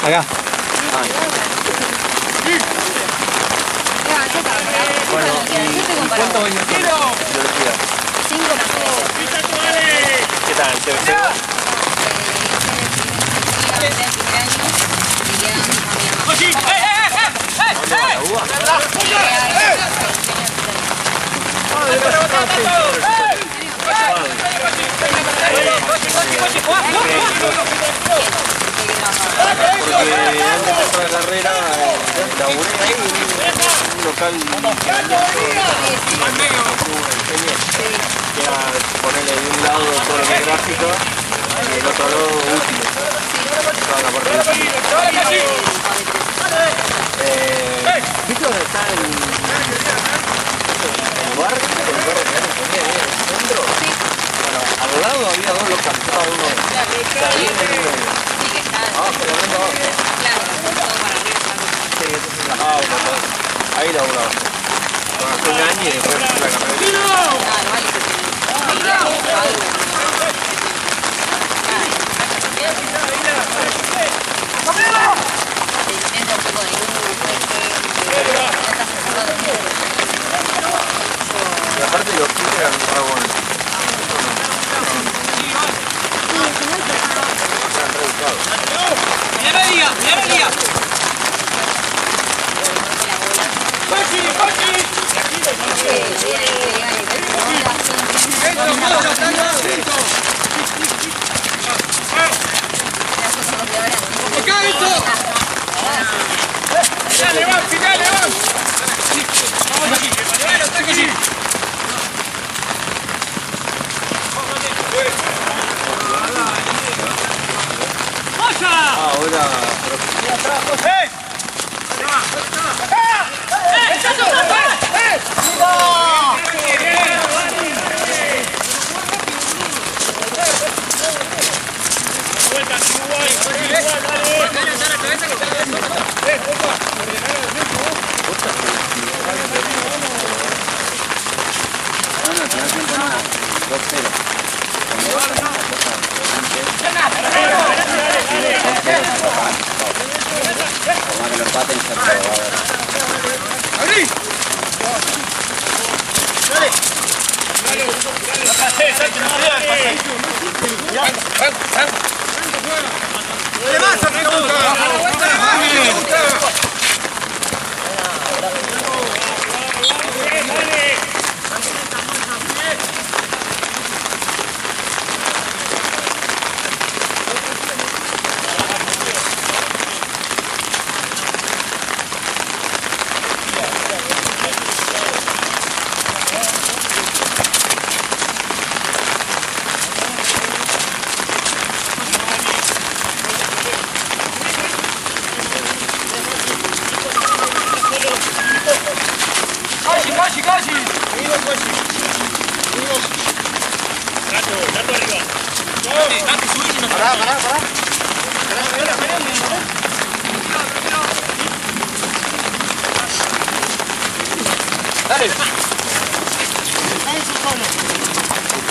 Acá. Bueno, ¿y cuántos años tiene biología? 5 más 3. ¿Qué tal? ¿Te ves? Porque antes de la carrera laburé ahí en un local que era ponerle de un lado todo lo que es gráfico y del otro lado útiles. Toda la parte de útiles. ¿Viste dónde está el bar? ¿El bar de el centro? Bueno, al lado había dos locales, cada uno está bien en uno. Pero no abajo. Claro, todo para arriba. Sí, entonces las aulas, todo. Ahí laburaba. Bueno, hace un año y después empecé la carrera. Claro, vale que tiene. Y aparte los chicos eran re buenos. Eran re educados. ¡Mira la liga! ¡Mira la liga! ¡Dale, van! ¡Dale, van! ¡Vamos aquí! ¡Aquí! Ahora...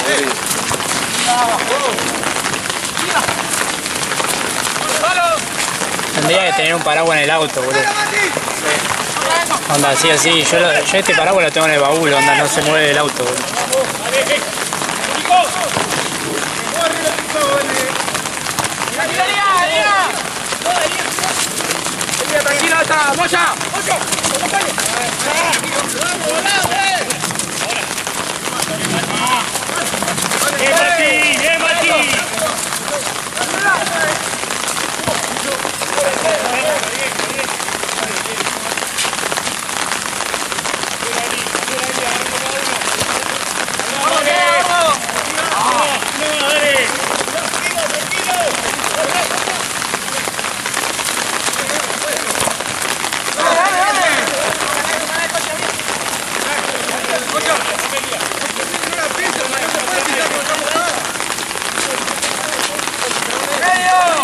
¡Hey! Tendría que tener un paraguas en el auto, boludo. Onda, así, así. Yo este paraguas lo tengo en el baúl, onda, no se mueve el auto, boludo. ¡Tranquila, está! ¡Mocha! ¡Bien, Martín! ¡Bien, Martín! ¡Medio!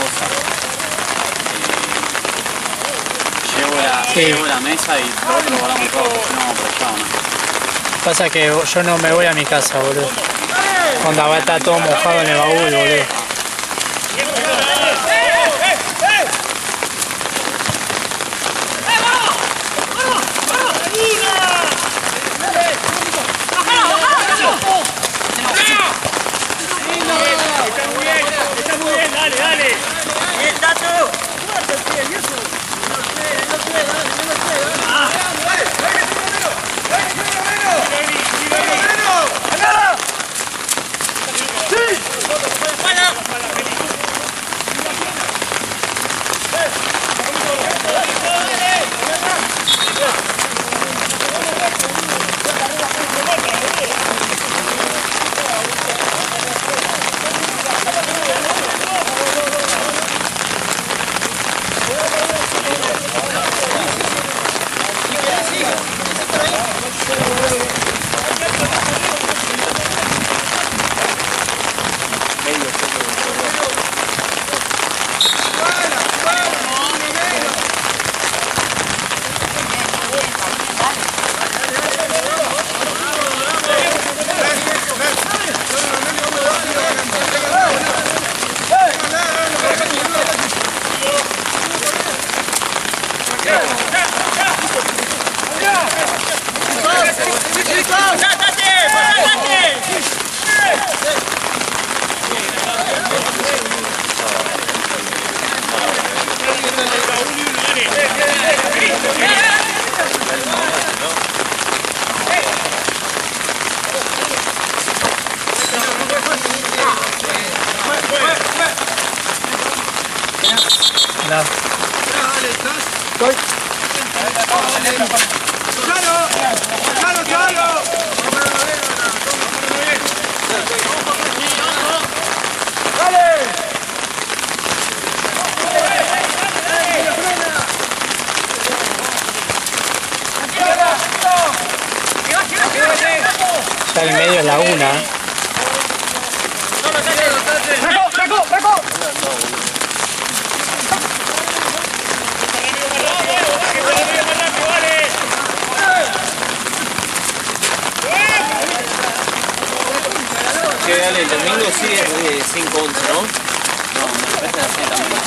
cosas. Sí. Llevo la mesa y todo lo guardamos todo, no, prestado, no. Pasa que yo no me voy a mi casa, boludo. Onda va a estar todo mojado en el baúl, boludo. Está muy bien, dale, dale. Bien, Tato. No. Está en medio de la una. Che, dale, el domingo sí es de 5 a 11, ¿no? No, me parece las 6 también.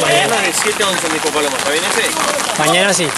Mañana de 7 a 11 me dijo Paloma, ¿está bien ese? Mañana sí.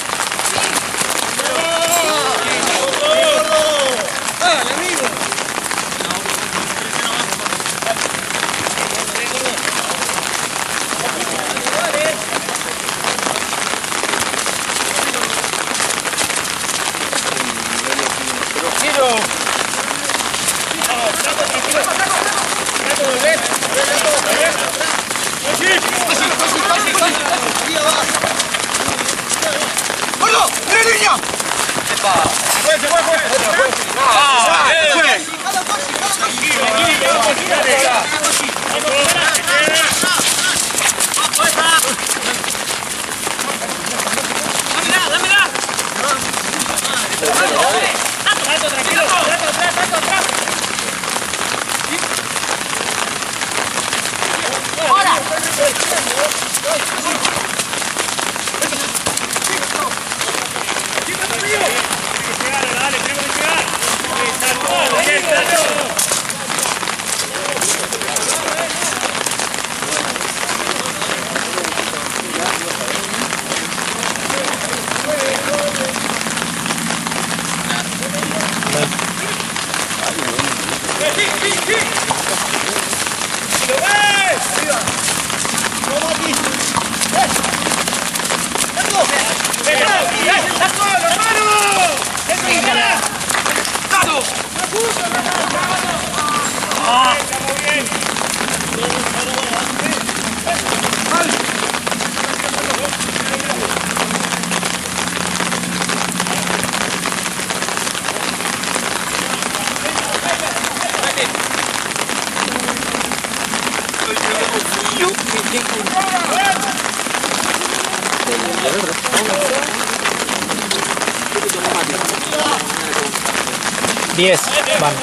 Diez van.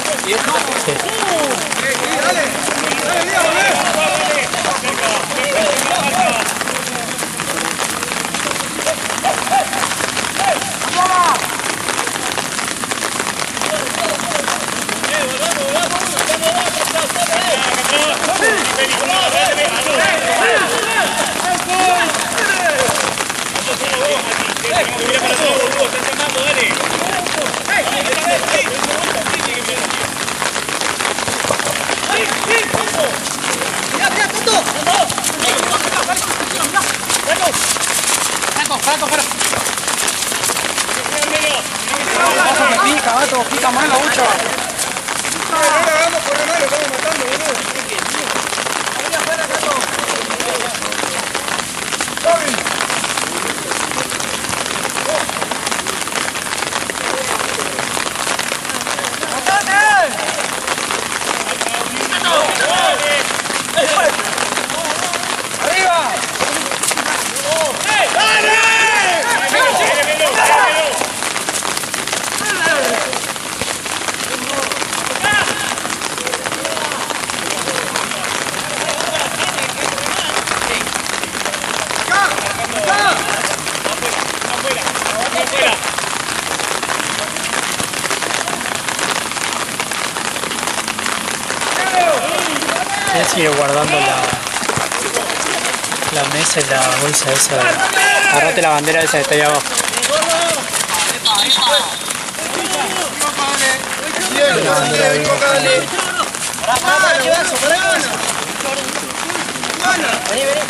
Sí. Pica más la hucha. Vamos, corre mal, lo estamos matando, boludo. Él sigue guardando la mesa y la bolsa esa. Agarrate la bandera esa que está ahí abajo. La bandera ahí abajo.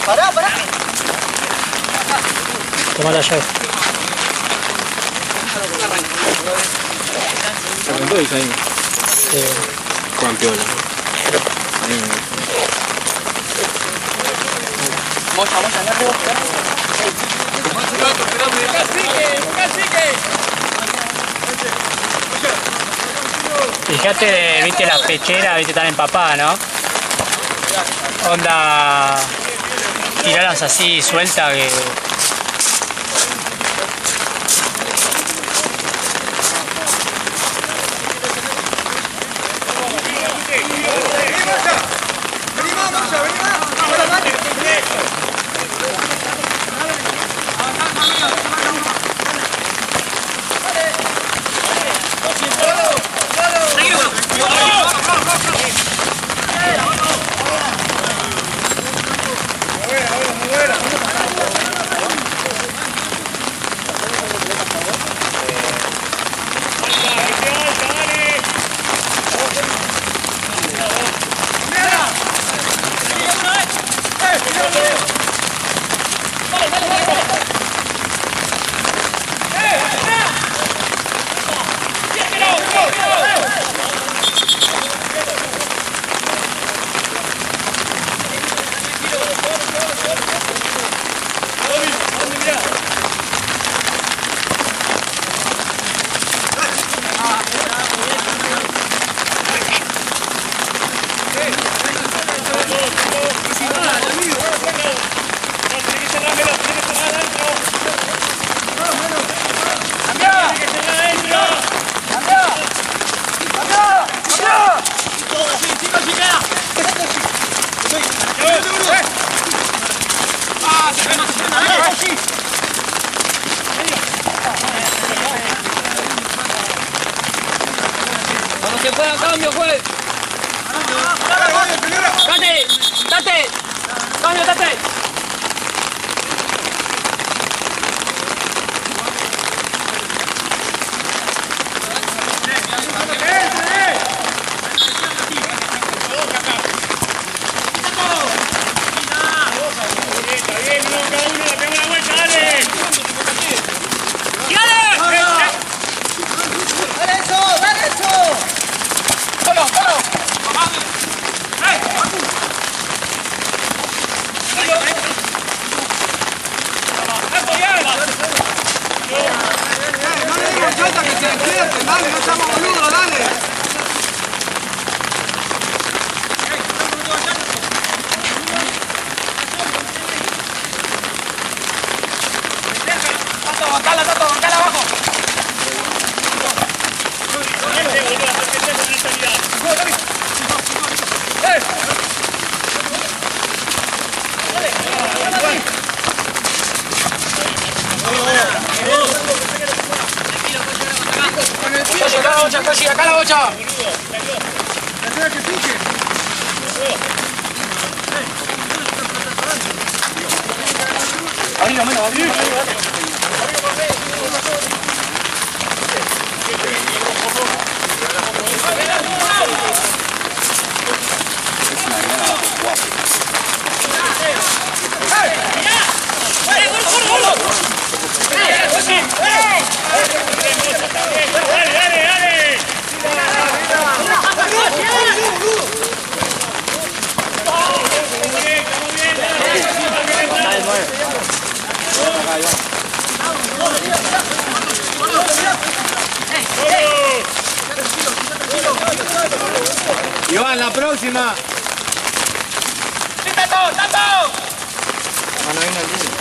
Pará. Toma la llave. ¿Con todo ahí? Sí. Juan Piola. Fíjate, viste las pecheras, viste, están empapadas, ¿no? Onda, tirarlas así suelta que... Cuando se pueda cambio, juez. Tate. Cambio, tate. ¡Vamos! Acá la bocha. Que pique. Arriba, menos, arriba. Iván, la próxima. ¡Tato! No vino el líder.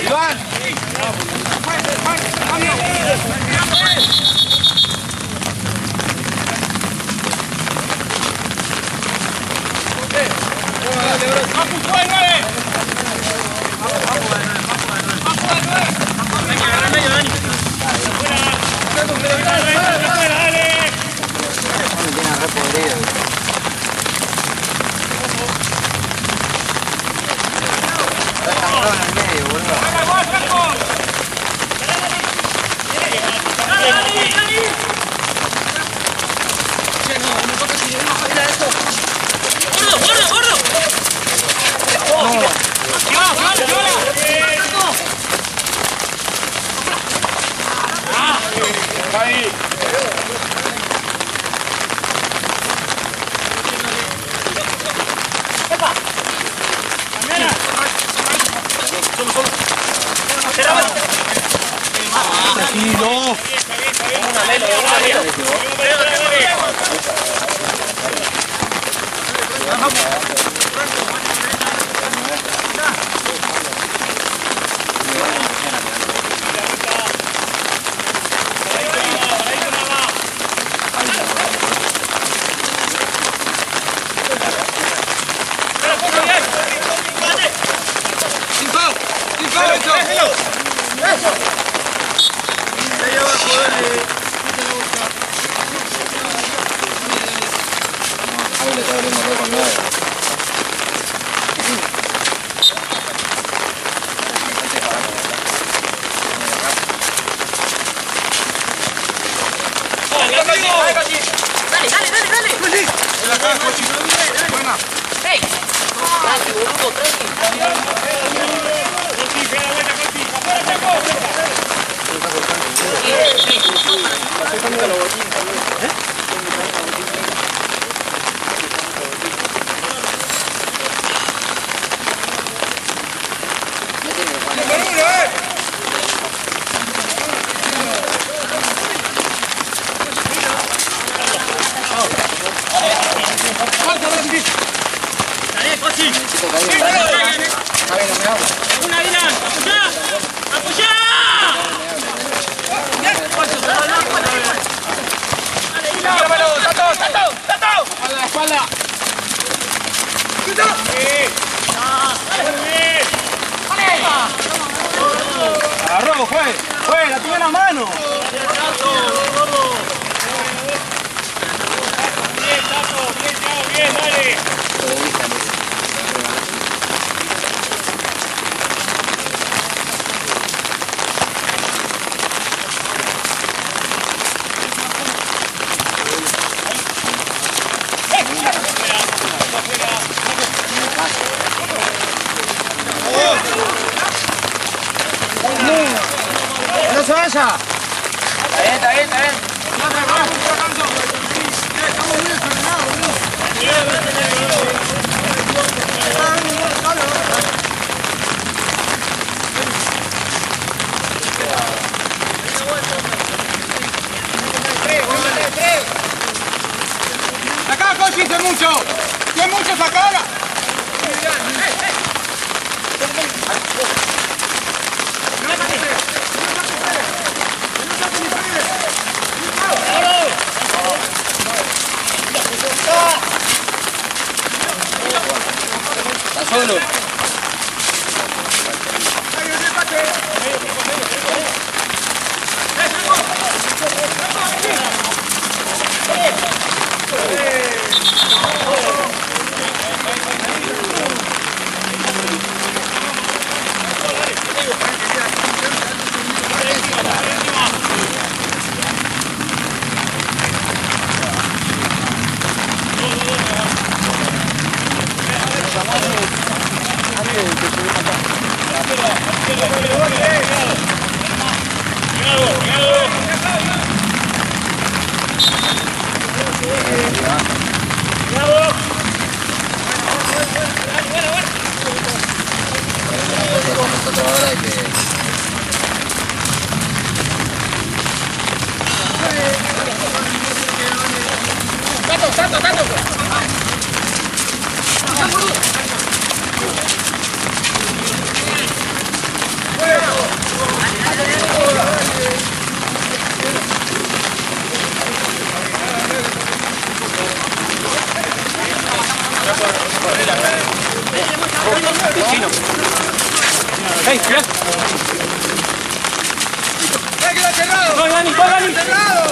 ¡Iván! Tiene re podrido. Está estancado en el medio, boludo. Agarró, fue, la tuve en la mano. Bien, dale. ¡No se vaya! Está bien. Estamos bien frenados, boludo. Acá, Cochi, que mucho. Que mucho sacala. ¡Ey, cuidado! ¡Queda cerrado! ¡Voy, Dani! ¡Voy, Dani! ¡Cerrado!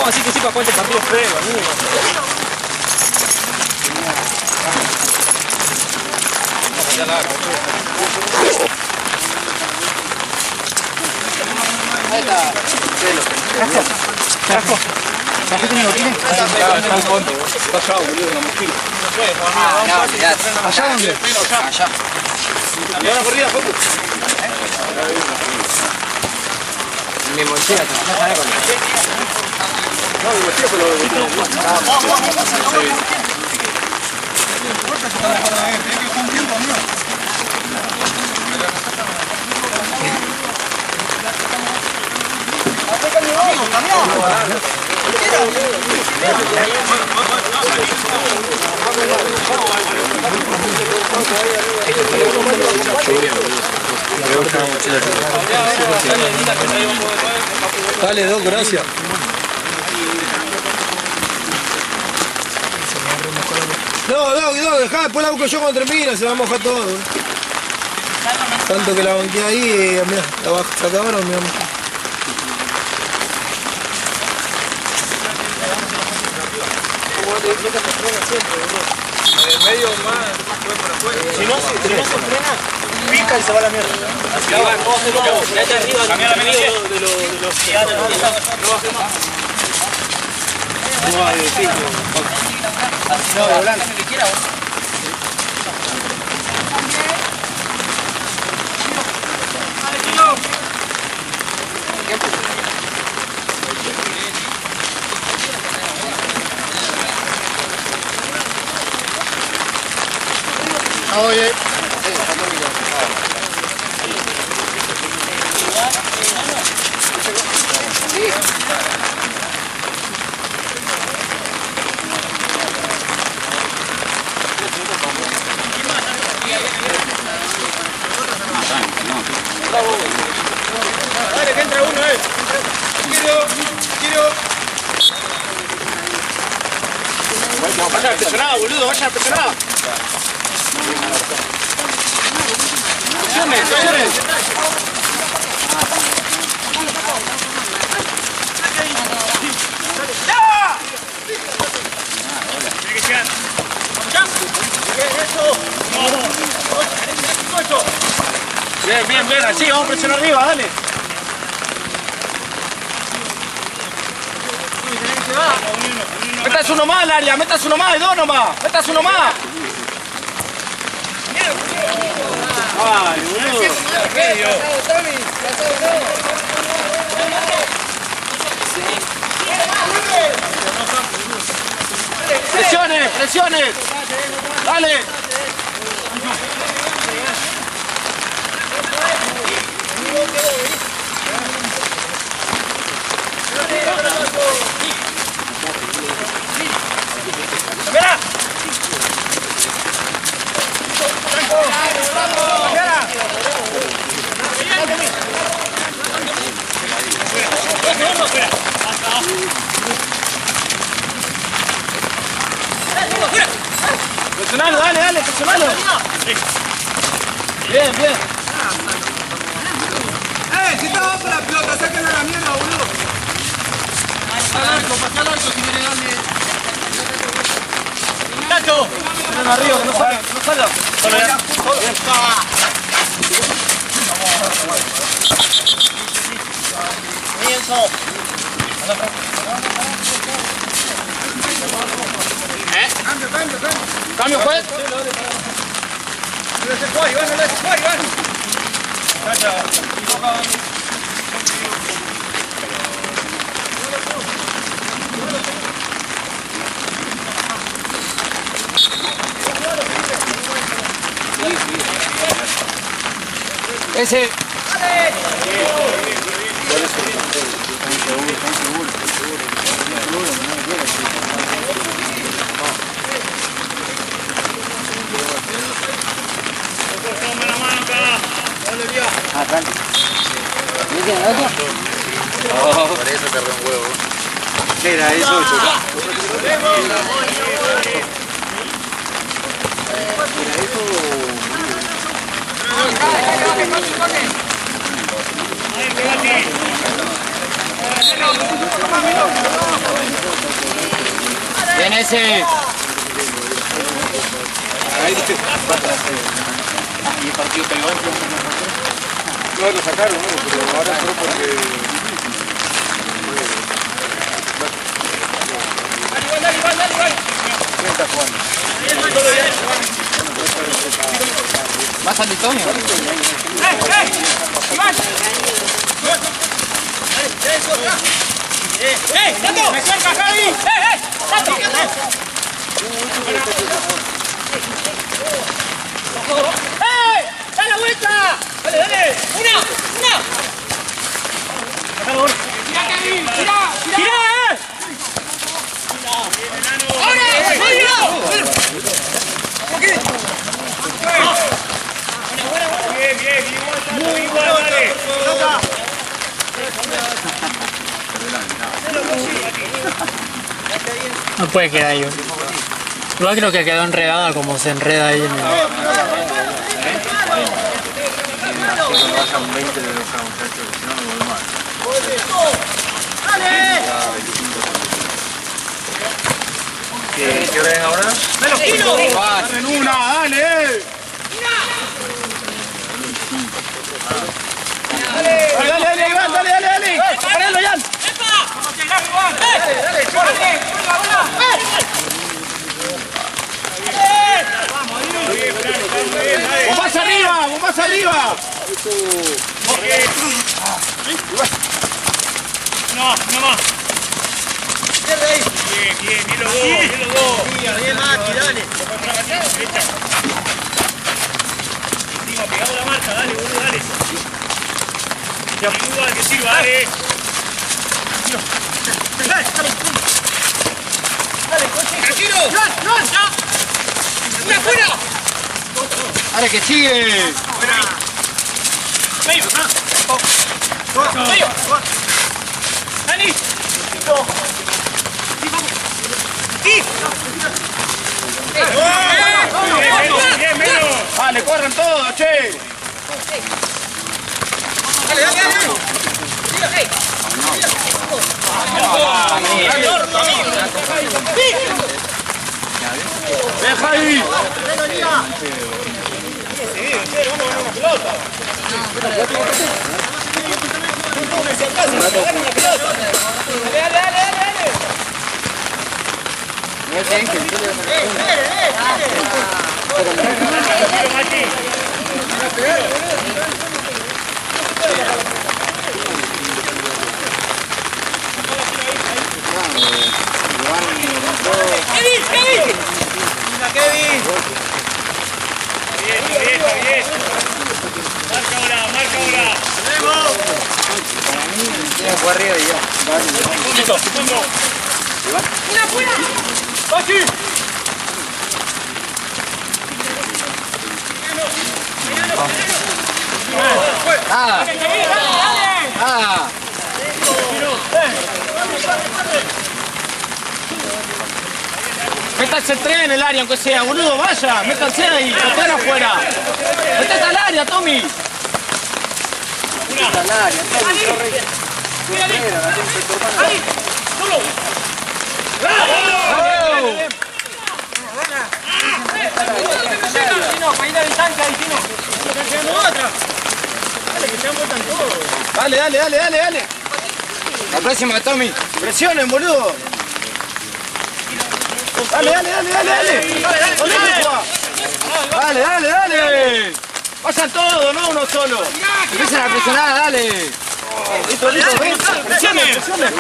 Así que sí, para cuántos partidos prueba, Ahí está. Carajo. ¿Para qué lo tiene? Está al fondo. Está allá, boludo, en la mochila. No, olvidate. ¿Allá dónde? Allá. ¿Y ahora corrida, Foco? Mi mochila, te vas a con No, mi mochila fue lo Dale, Doc, gracias. No, Doc, dejá, después la busco yo cuando termine, se va a mojar todo. Tanto que la banqué ahí, mirá, la acabaron, mirá. En el medio más por afuera. Si no se frena, pica y se va a la mierda. Así va, no hacemos allá arriba. Cambiar la media de los gigantes. No hay pico. No, de volante. Oye. Dale, que entra uno, Quiero. Vaya presionado, boludo, vaya presionado. Presiones. Bien, así, vamos a presionar arriba, dale. Metas uno más al área, metas uno más, dos nomás, metas uno más. Ay, boludo. Presiones. Dale. Mira. Presionalo, dale, presionalo. Bien. Necesita abajo la pelota, sáquenla a la mierda, boludo. Pasa al arco si quiere darle. ¡Tacho! ¡Ven arriba, que no salga! ¡No salga! ¡Solo ya! ¡Comienzo! Cambio, juez. ¡No lo dejes jugar, Iván! ¡No lo dejes jugar, Iván! ¡Tacha! Ese. Por eso tardó un huevo. ¿Qué era eso? Bien ese. ¿Y el partido Taiwán? No, lo sacaron, ¿no? Pero ahora solo porque... Dale, Iván. ¿Quién está jugando? ¿Vas a Antonio? ¡Iván! ¡Tato! ¡Me cerca, Javi! ¡Tato! ¡Da la vuelta! ¡Dale! ¡Una! ¡Tira, Kevin! ¡Tira! ¡Ahora! Bien, igual, dale. No puede quedar ahí. Igual creo que quedó enredada como se enreda ahí en el... Cuando vayan 20 de los muchachos, si no, no vuelve más. ¿Qué hora es ahora? ¡Me los tiro! ¡En una, dale! Dale, Iván, dale! ¡Paralo, Jan! ¡Vamos a llegar, Iván! ¡Dale! ¡Vos más arriba! No más. Pierde ahí. Bien, los dos. Bien, Mati, dale. Encima, pegamos la marca, dale, boludo, dale. Igual que sirva, dale. ¡Tranquilo! ¡No! ¡Una fuera! Dale, que sigue. Medio. Dani. Bien, medio. Dale, corran todos, che. ¡Dale! Deja ahí. ¡Kevin! Bien. Marca ahora. Fue arriba y ya. Listo. ¡Una fuera! ¡Pachi! Métanse el tren en el área, aunque sea, boludo, vaya, métanse ahí, están afuera. Métete al área, Tommy. Está al área, Tommy, no rey. Fuera, la tiene tu hermano. Dale, dale, dale, dale, dale. La próxima, Tommy. Presionen, boludo. Dale, dale, dale, dale, dale. Dale, dale, dale. Pasan todos, no uno solo. Empiezan a presionar, dale. Listo, listo, ven. Presionen, presionen.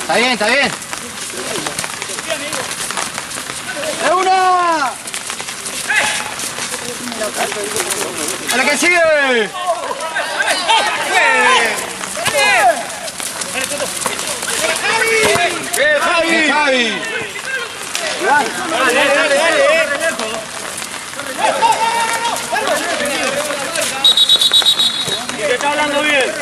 Está bien, está bien. ¡De una! ¡A la que sigue! ¡Bien, Javi! ¡Javi! ¡Dale, dale, dale! ¿Qué está hablando bien?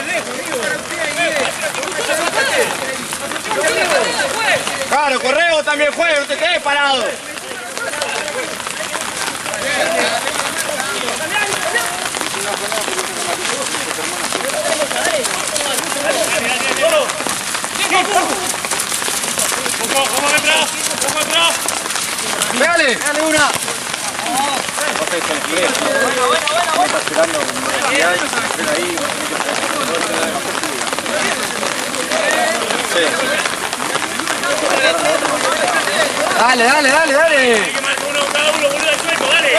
Claro, Correo también juega, no te quedes parado. Vamos atrás, vamos atrás. Dale, dale una. Dale, dale, dale, dale. Hay que marcar uno cada uno, boludo, al suelto, dale.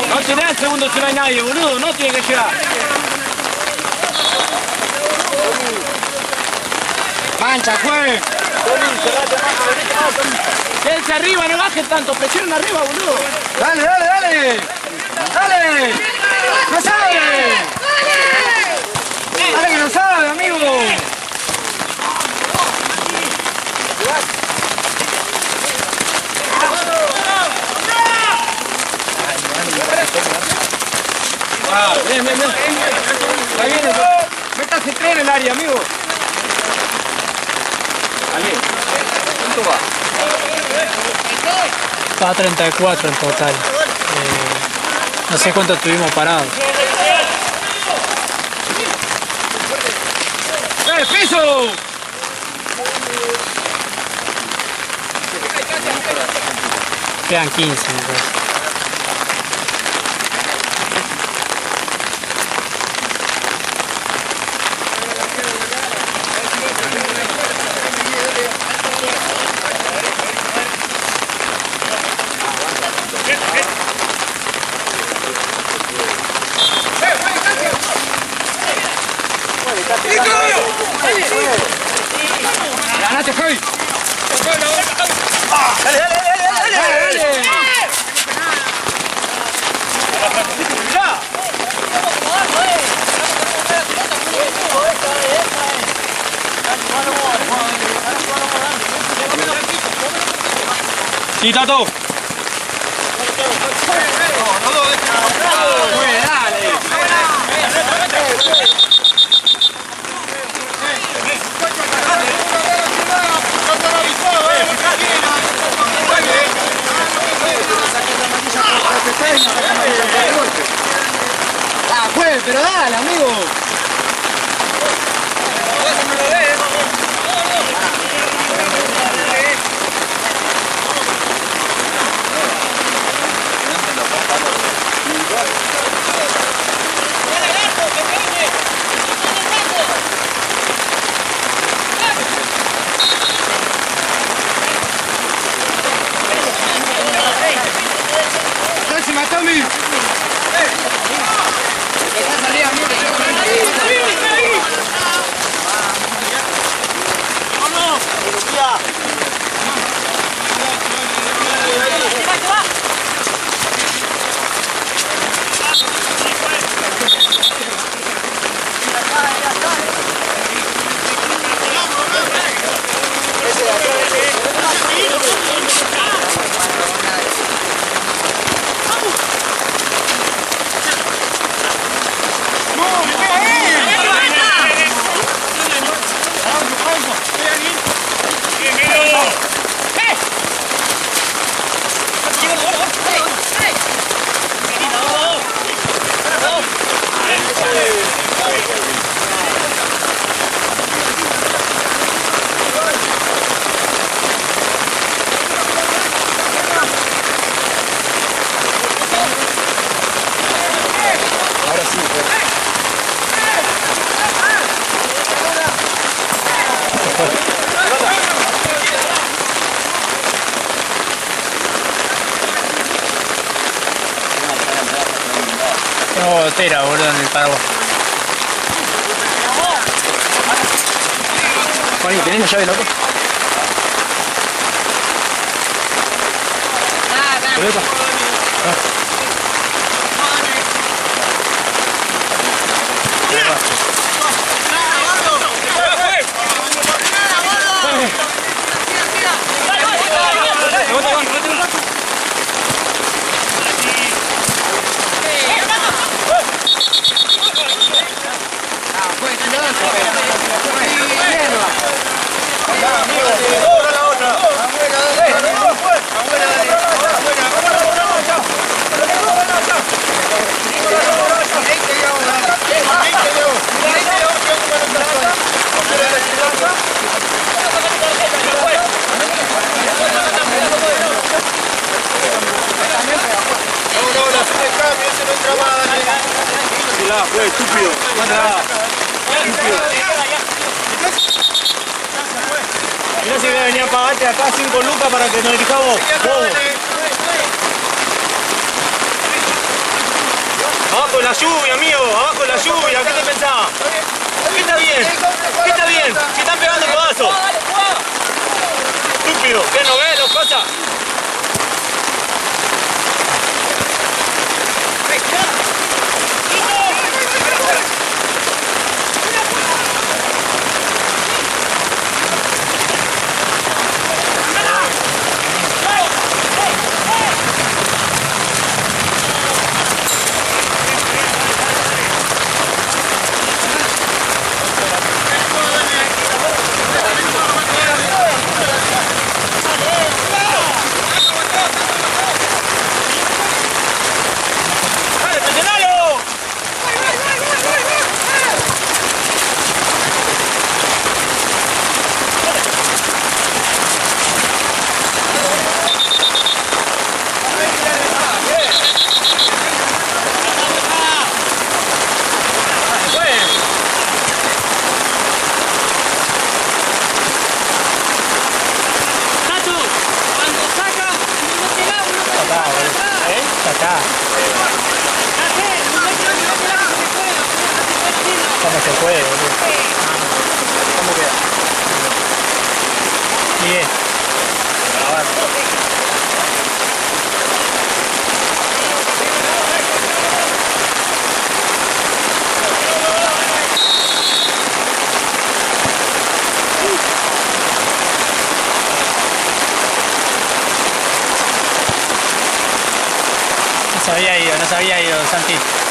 No tenés el segundo si no hay nadie, boludo, no tiene que llegar. Mancha, juegue. Quédense arriba, no bajen tanto, presionen arriba, boludo. Dale, dale, dale. Dale. No sabe. Dale que no sabe, amigo. Bien, bien, bien. Ahí viene. Métase tres en el área, amigo. Ahí. ¿Cuánto va? Va a 34 en total. No sé cuánto estuvimos parados. ¡Piso! Quedan 15, me parece. ¡Ganate, Javi! ¡Dale, dale, dale, dale! ¡Dale! ¡Ya! ¡Sí, Tato! Ah, pues, pero dale, amigo. gotera, boludo, en el paraguas. Juan, ¿tenés la llave, loco? Pelota. Fue estúpido. Mirá si venía a pagarte acá 5 lucas para que nos elijamos. Abajo la lluvia, amigo, abajo la lluvia, ¿qué te pensás? ¿Qué está bien? ¿Qué está bien? ¿Qué están pegando codazos? Estúpido, ¿qué no ves? ¿No pasa? ¿Cómo se puede, boludo? ¿Cómo queda? Bien. No se había ido, Santi.